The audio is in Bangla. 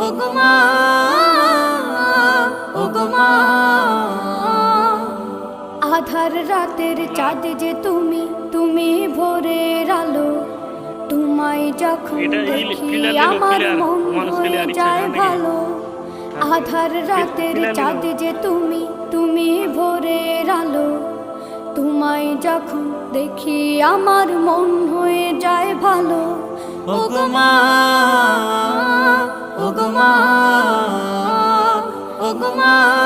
ওগো মা, ওগো মা। আধার রাতের চাঁদ যে তুমি, তুমি ভোরের আলো। তোমায় যখন দেখি আমার মন হয়ে যায় ভালো। আধার রাতের চাঁদ যে তুমি, তুমি ভোরের আলো। তোমায় যখন দেখি আমার মন হয়ে যায় ভালো। ওগো মা, ওগো মা, ওগো মা।